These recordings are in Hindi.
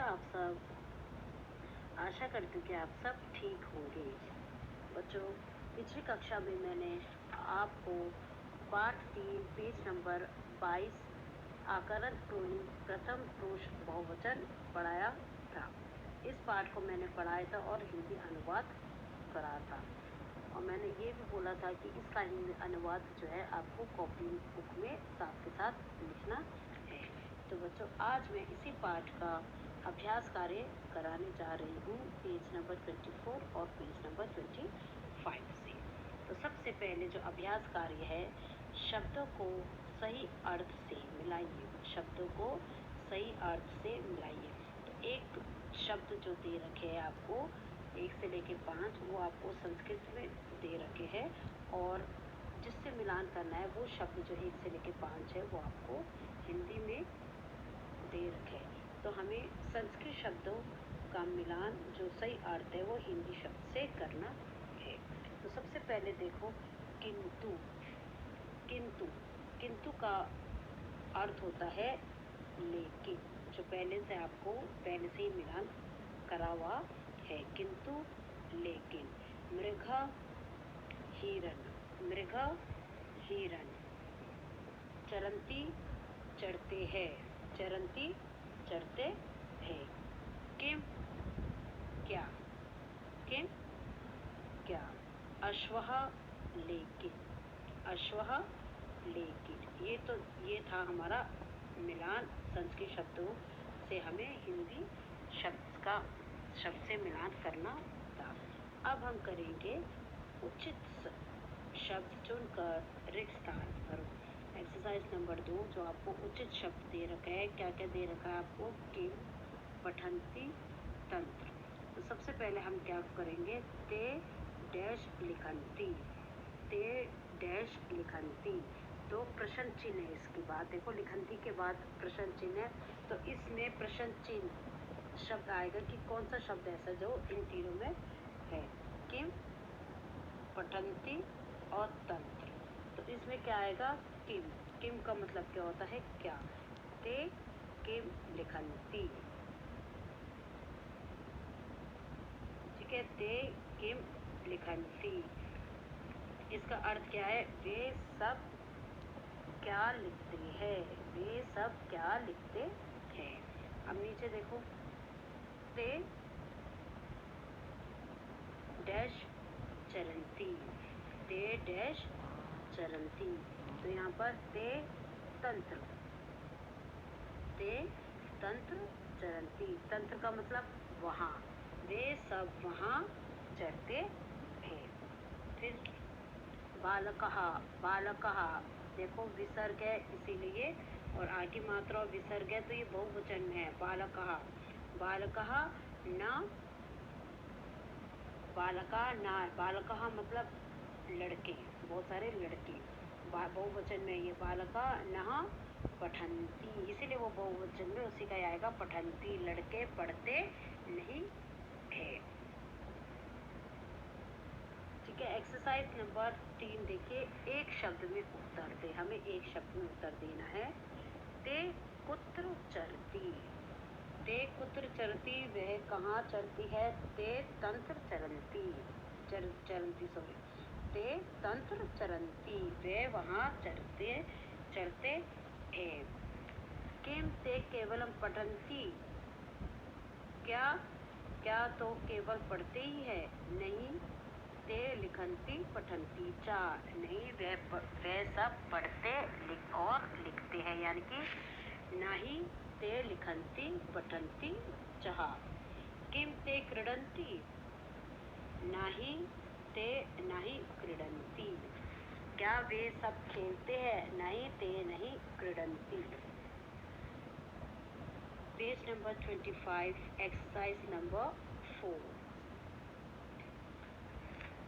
कैसा आप सब? आशा करती हूँ कि आप सब ठीक होंगे। बच्चों, पिछली कक्षा में मैंने आपको पाठ 3 पेज नंबर 22 आकरण प्रोलिंग प्रथम पुरुष बहुवचन पढ़ाया था। इस पाठ को मैंने पढ़ाया था और हिंदी अनुवाद करा था, और मैंने ये भी बोला था कि इसका हिंदी अनुवाद जो है आपको कॉपी बुक में साथ के साथ लिखना है। तो बच्चों, आज मैं इसी पाठ का अभ्यास कार्य कराने जा रही हूँ पेज नंबर 24 और पेज नंबर 25 से। तो सबसे पहले जो अभ्यास कार्य है, शब्दों को सही अर्थ से मिलाइए। शब्दों को सही अर्थ से मिलाइए। तो एक शब्द जो दे रखे हैं आपको 1 से लेके 5, वो आपको संस्कृत में दे रखे हैं, और जिससे मिलान करना है वो शब्द जो 1 से लेके 5 है वो आपको हिंदी में दे रखे हैं। तो हमें संस्कृत शब्दों का मिलान जो सही अर्थ है वो हिंदी शब्द से करना है। तो सबसे पहले देखो, किंतु। किंतु किंतु का अर्थ होता है लेकिन, जो पहले से ही मिलान करा हुआ है। किंतु लेकिन। मृग हिरण। मृग हिरण। चरंती चढ़ते हैं। चरंती चढ़ते हैं। किम क्या। किम क्या। अश्वः लेकिन। अश्वः लेकिन। ये था हमारा मिलान। संस्कृत शब्दों से हमें हिंदी शब्द से मिलान करना था। अब हम करेंगे उचित शब्द चुनकर रिक्त स्थान भरो। एक्सरसाइज नंबर 2, जो आपको उचित शब्द दे रखा है। क्या क्या दे रखा है आपको? किम, पठन्ति, तंत्र। तो सबसे पहले हम क्या करेंगे? ते डैश लिखन्ति। ते डैश लिखन्ति। तो प्रश्न चिन्ह है इसके बाद। देखो, लिखन्ति के बाद प्रश्न चिन्ह है, तो इसमें प्रश्न चिन्ह शब्द आएगा कि कौन सा शब्द ऐसा जो इन तीनों में है। किम, पठन्ति और तंत्र। तो इसमें क्या आएगा? किम। किम का मतलब क्या होता है? क्या। ते किम लिखन्ति। ठीक है, ते किम लिखन्ति। इसका अर्थ क्या है? वे सब क्या लिखते हैं। वे सब क्या लिखते हैं। अब नीचे देखो, ते डैश चरंती। ते डैश चरंती। तो यहाँ पर ते तंत्र। ते तंत्र चरंती। तंत्र का मतलब वहाँ। वे सब वहाँ चढ़ते हैं। फिर बालकः। बालकः, देखो विसर्ग है इसीलिए, और आगे मात्रा विसर्ग है तो ये बहुवचन में है। बालकः। बालकः न बालका न। बालकः मतलब लड़के, बहुत सारे लड़के। बहुवचन में ये बालका न पठन्ति, इसीलिए वो बहुवचन में उसी का आएगा पठन्ति। लड़के पढ़ते नहीं है। ठीक है, एक्सरसाइज नंबर 3 देखिए। एक शब्द में उत्तर दे। हमें एक शब्द में उत्तर देना है। ते कुत्र चरती। ते कुत्र चरती, वह कहाँ चरती है? ते तंत्र चरंती। चरंती सॉरी। ते तंत्र चरंती, वे वहाँ चरते हैं। किम ते केवलम पठन्ति। क्या तो केवल पढ़ते ही है? नहीं। ते लिखन्ति पठन्ति च। नहीं, वे सब पढ़ते और लिखते हैं, यानी कि नहीं ते लिखन्ति पठन्ति च। किम ते क्रीडन्ति। नहीं ते नहीं क्रीडन्ति। क्या वे सब खेलते हैं? नहीं ते नहीं क्रीडन्ति। Page number 25, exercise number 4।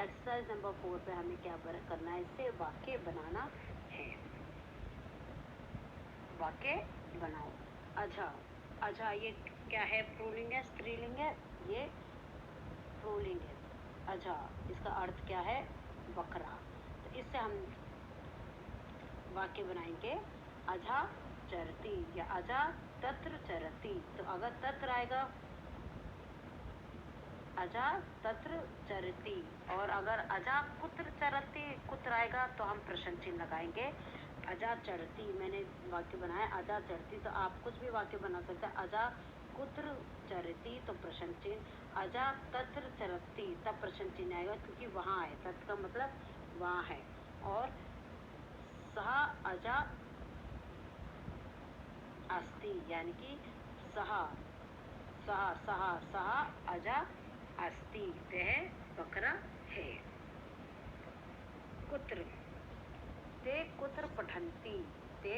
Exercise number 4 पे हमें क्या करना है? इससे वाक्य बनाना है। वाक्य बनाओ। अझा। अझा ये क्या है? पुल्लिंग है, स्त्रीलिंग है? ये पुल्लिंग है। अझा, इसका अर्थ क्या है? बकरा। तो इससे हम वाक्य बनाएंगे। अझा चरती या अझा तत्र चरती। तो अगर तत्र आएगा अजा तत्र चरती, और अगर अजा कुत्र चरती कुत्र आएगा तो हम प्रश्न चिन्ह लगाएंगे। अजा चरती मैंने वाक्य बनाया, अजा चरती, तो आप कुछ भी वाक्य बना सकते हैं। अजा कुत्र चरती तो प्रश्न चिन्ह, अजा तत्र चरती तब प्रश्न चिन्ह आएगा, क्योंकि वहाँ है, तत् का मतलब वहाँ है। और सह अजा अस्ति, यानी कि सह सह सह सह अजा अस्ति, वह बकरा है। कुत्र ते कुत्र पठन्ति, ते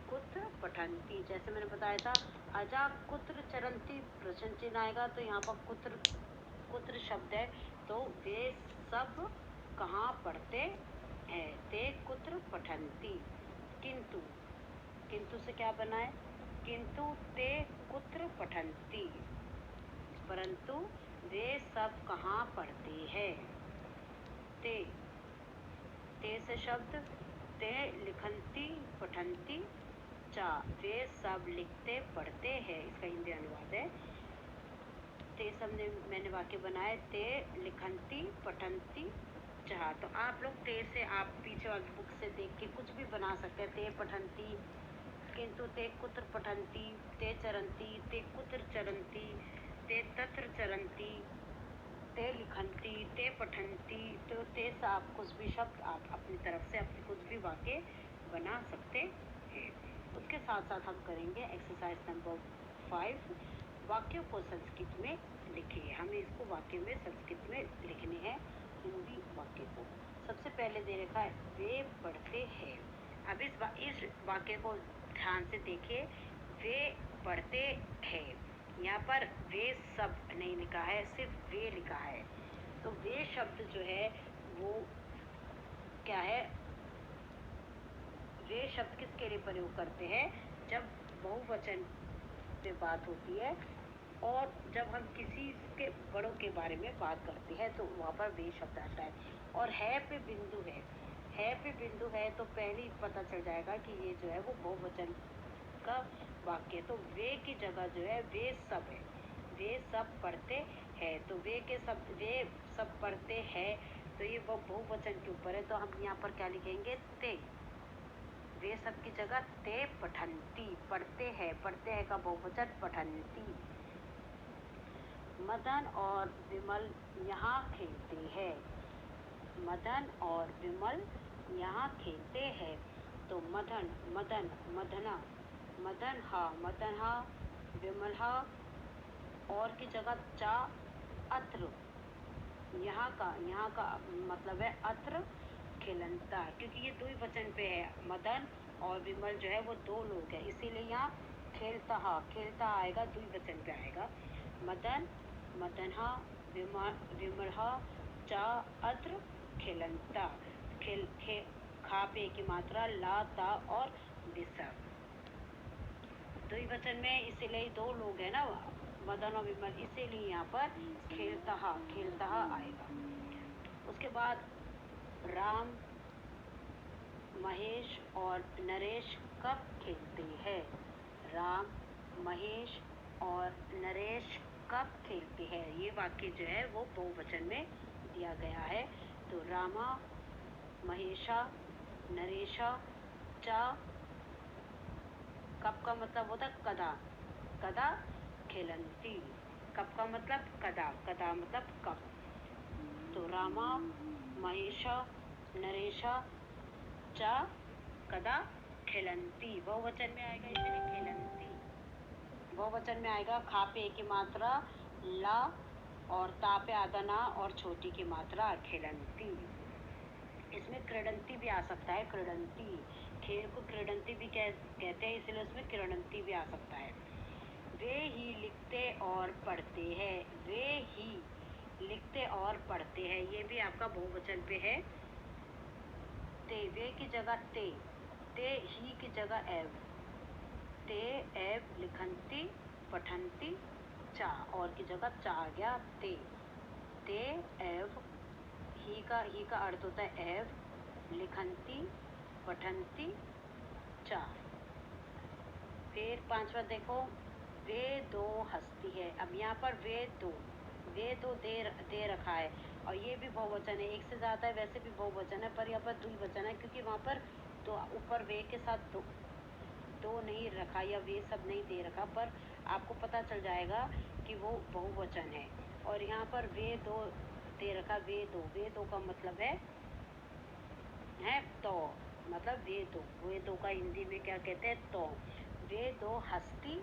कुत्र पठन्ति, जैसे मैंने बताया था अजा कुत्र चरन्ति प्रश्न चिन्ह आएगा, तो यहाँ पर कुत्र कुत्र शब्द है, तो वे सब कहाँ पढ़ते हैं। ते कुत्र पठन्ति। किंतु, किंतु से क्या बना है, किंतु ते कुत्र पठन्ति, परंतु वे सब कहाँ पढ़ते हैं। ते ते से शब्द, ते लिखन्ति पठन्ति चा, वे सब लिखते पढ़ते हैं, इसका हिंदी अनुवाद है। ते सब ने मैंने वाक्य बनाए, ते लिखन्ति पठन्ति चा, तो आप लोग ते से आप पीछे वाली बुक से देख के कुछ भी बना सकते हैं। ते पठन्ति, किंतु ते कुत्र पठन्ति, ते चरन्ति, ते कुत्र चरन्ति, ते तत्र चरन्ति, ते लिखन्ति, ते पठन्ति, तो ते से आप कुछ भी शब्द आप अपनी तरफ से अपने कुछ भी वाक्य बना सकते हैं। उसके साथ साथ हम करेंगे एक्सरसाइज नंबर 5, वाक्यों को संस्कृत में लिखिए। हमें इसको वाक्य में संस्कृत में लिखने हैं, हिंदी वाक्य को। सबसे पहले दे रखा है वे पढ़ते हैं। अब इस वाक्य को ध्यान से देखिए, वे पढ़ते हैं, यहाँ पर वे सब नहीं लिखा है, सिर्फ वे लिखा है। तो वे शब्द जो है वो क्या है, वे शब्द किसके लिए प्रयोग करते हैं, जब बहुवचन पे बात होती है और जब हम किसी के बड़ों के बारे में बात करते हैं तो वहाँ पर वे शब्द आता है। और है पे बिंदु है पे बिंदु है, तो पहले ही पता चल जाएगा कि ये जो है वो बहुवचन का वाक्य। तो वे की जगह जो है वे सब है, वे सब पढ़ते हैं, तो वे के सब, वे सब पढ़ते हैं, तो ये वो बहुवचन के ऊपर है, तो हम यहाँ पर क्या लिखेंगे, ते। वे सब की जगह ते पठन्ति, पढ़ते हैं का बहुवचन पठन्ति। मदन और विमल यहाँ खेलते हैं, मदन और विमल यहाँ खेलते हैं, तो मदन मदन मदना, मदन हा, विमल हा, और की जगह चा अत्र, यहाँ का मतलब है अत्र खेलनता, क्योंकि ये दो ही वचन पे है, मदन और विमल जो है वो दो लोग हैं, इसीलिए यहाँ खेलता आएगा, दो ही वचन पे आएगा। मदन मदनहा, विमलहा, चा अत्र खेलनता, खा पे की मात्रा ला ता और विसर्ग, दो ही वचन में, इसीलिए दो लोग हैं ना, मदन और विमल, इसीलिए यहाँ पर खेलता आएगा। उसके बाद राम महेश और नरेश कब खेलते हैं, राम महेश और नरेश कब खेलते हैं, ये वाक्य जो है वो बहुवचन में दिया गया है। तो रामा महेशा नरेशा चा, कब का मतलब होता है कदा, कदा खेलन्ति, कब का मतलब कदा मतलब कब। तो रामा महेशा नरेशा चा कदा खेलन्ति, बहुवचन में आएगा, इसलिए खेलन्ति बहुवचन में आएगा। खा पे की मात्रा ला और ता पे आधा ना और छोटी की मात्रा खेलन्ति। इसमें क्रीडन्ति भी आ सकता है, क्रीडन्ति, खेल को क्रीडन्ति भी कहते हैं, इसलिए उसमें क्रीडन्ति भी आ सकता है। वे ही लिखते और पढ़ते हैं, वे ही लिखते और पढ़ते हैं, ये भी आपका बहुवचन पे है। ते, वे की जगह ते ही की जगह एव, ते एव लिखन्ति पठन्ति चा, और की जगह चा आ गया, ते एव, ही का अर्थ होता है एव, लिखन्ति पठन्ति चा। फिर पांचवा देखो, वे दो है। अब यहाँ पर वे दो दे रखा है और ये भी बहुवचन है, एक से ज़्यादा है वैसे भी बहुवचन है, पर यहाँ पर द्विवचन है क्योंकि वहाँ पर तो ऊपर वे के साथ दो नहीं रखा या वे सब नहीं दे रखा, पर आपको पता चल जाएगा कि वो बहुवचन है। और यहाँ पर वे दो दे रखा, वे दो का मतलब है तो, मतलब वे दो का हिंदी में क्या कहते हैं, तो। वे दो हस्ती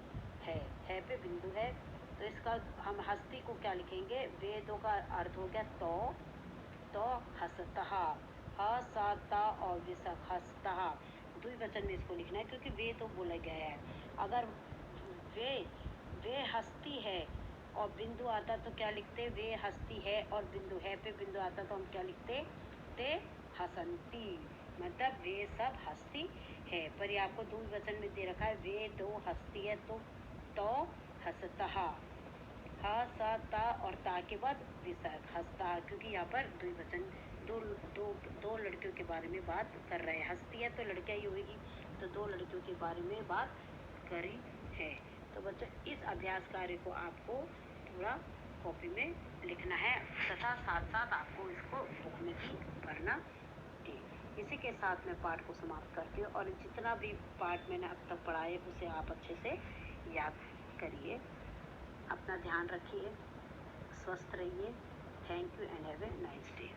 है पे बिंदु है, तो इसका हम हस्ती को क्या लिखेंगे, वे दो का अर्थ हो गया तो हसतः, हसता और विसर्ग हसतः, द्विवचन में इसको लिखना है क्योंकि वे तो बोला गया है। अगर वे हस्ती है और बिंदु आता तो क्या लिखते, वे हस्ती है और बिंदु है पे बिंदु आता तो हम क्या लिखते, ते हसंती, मतलब वे सब हस्ती है। पर ये आपको द्विवचन में दे रखा है, वे दो हस्ती है तो हसतः, हसता और ता के बाद विसर्ग हसता, क्योंकि यहाँ पर द्विवचन दो लड़कियों के बारे में बात कर रहे हैं। हस्ती है तो लड़कियां ही होगी, तो दो लड़कियों के बारे में बात करी है। तो बच्चों इस अभ्यास कार्य को आपको पूरा कॉपी में लिखना है तथा साथ साथ आपको इसको बुक में भी भरना है। इसी के साथ मैं पाठ को समाप्त करती हूँ और जितना भी पाठ मैंने अब तक पढ़ा है उसे आप अच्छे से याद करिए। अपना ध्यान रखिए, स्वस्थ रहिए। Thank you and have a nice day.